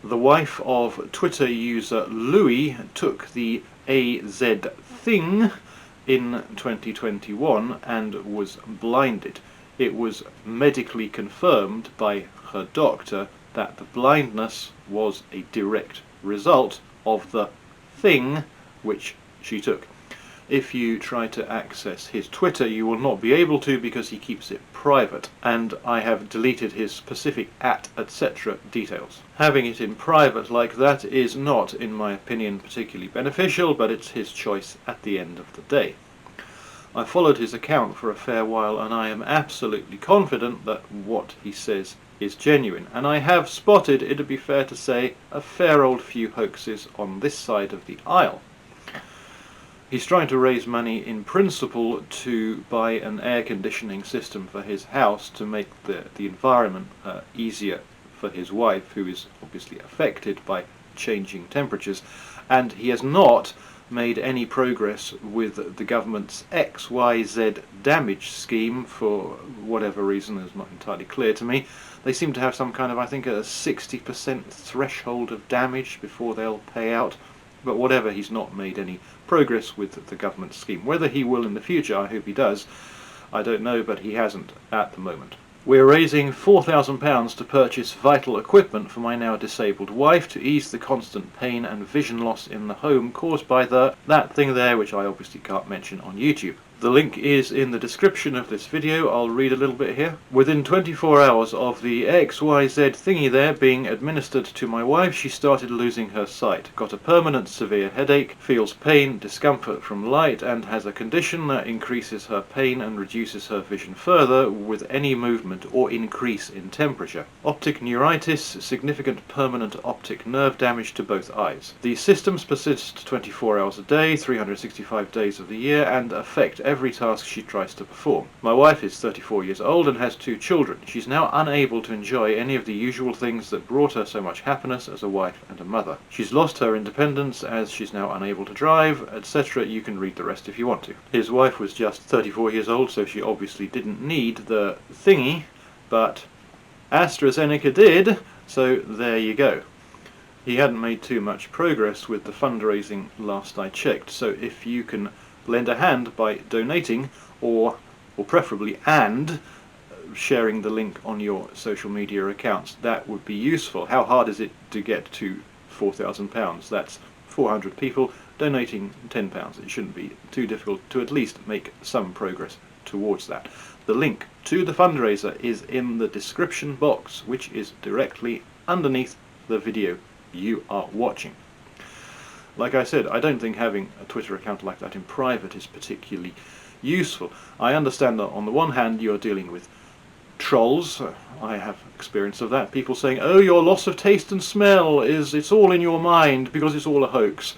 The wife of Twitter user Louis took the AZ thing in 2021 and was blinded. It was medically confirmed by her doctor that the blindness was a direct result of the thing which she took. If you try to access his Twitter, you will not be able to because he keeps it private, and I have deleted his specific @etc. details. Having it in private like that is not, in my opinion, particularly beneficial, but it's his choice at the end of the day. I followed his account for a fair while, and I am absolutely confident that what he says is genuine, and I have spotted, it'd be fair to say, a fair old few hoaxes on this side of the aisle. He's trying to raise money in principle to buy an air conditioning system for his house to make the environment easier for his wife, who is obviously affected by changing temperatures, and he has not made any progress with the government's XYZ damage scheme for whatever reason is not entirely clear to me. They seem to have some kind of, I think, a 60% threshold of damage before they'll pay out. But whatever, he's not made any progress with the government scheme. Whether he will in the future, I hope he does, I don't know, but he hasn't at the moment. We're raising £4,000 to purchase vital equipment for my now disabled wife to ease the constant pain and vision loss in the home caused by that thing there, which I obviously can't mention on YouTube. The link is in the description of this video. I'll read a little bit here. Within 24 hours of the XYZ thingy there being administered to my wife, she started losing her sight, got a permanent severe headache, feels pain, discomfort from light, and has a condition that increases her pain and reduces her vision further with any movement or increase in temperature. Optic neuritis, significant permanent optic nerve damage to both eyes. The systems persist 24 hours a day, 365 days of the year, and affect every task she tries to perform. My wife is 34 years old and has 2 children. She's now unable to enjoy any of the usual things that brought her so much happiness as a wife and a mother. She's lost her independence as she's now unable to drive, etc. You can read the rest if you want to. His wife was just 34 years old, so she obviously didn't need the thingy, but AstraZeneca did, so there you go. He hadn't made too much progress with the fundraising last I checked, so if you can lend a hand by donating or preferably sharing the link on your social media accounts, that would be useful. How hard is it to get to £4,000? That's 400 people donating £10. It shouldn't be too difficult to at least make some progress towards that. The link to the fundraiser is in the description box, which is directly underneath the video you are watching. Like I said, I don't think having a Twitter account like that in private is particularly useful. I understand that on the one hand you're dealing with trolls. I have experience of that. People saying, oh, your loss of taste and smell it's all in your mind because it's all a hoax.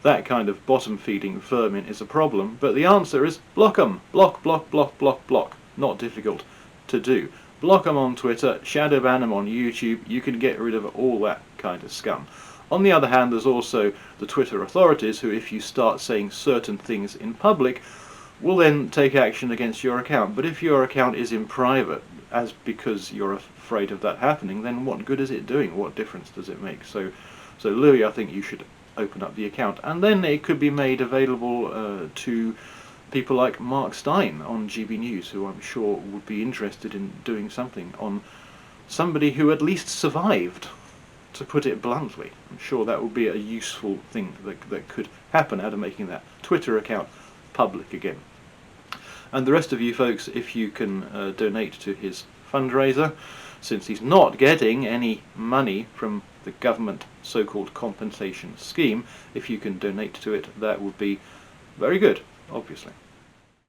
That kind of bottom feeding vermin is a problem, but the answer is block them. Block, block, block, block, block. Not difficult to do. Block them on Twitter, shadow ban them on YouTube. You can get rid of all that kind of scum. On the other hand, there's also the Twitter authorities who, if you start saying certain things in public, will then take action against your account. But if your account is in private, as because you're afraid of that happening, then what good is it doing? What difference does it make? So Louis, I think you should open up the account, and then it could be made available to people like Mark Stein on GB News, who I'm sure would be interested in doing something on somebody who at least survived. To put it bluntly, I'm sure that would be a useful thing that could happen out of making that Twitter account public again. And the rest of you folks, if you can donate to his fundraiser, since he's not getting any money from the government so-called compensation scheme, if you can donate to it, that would be very good, obviously.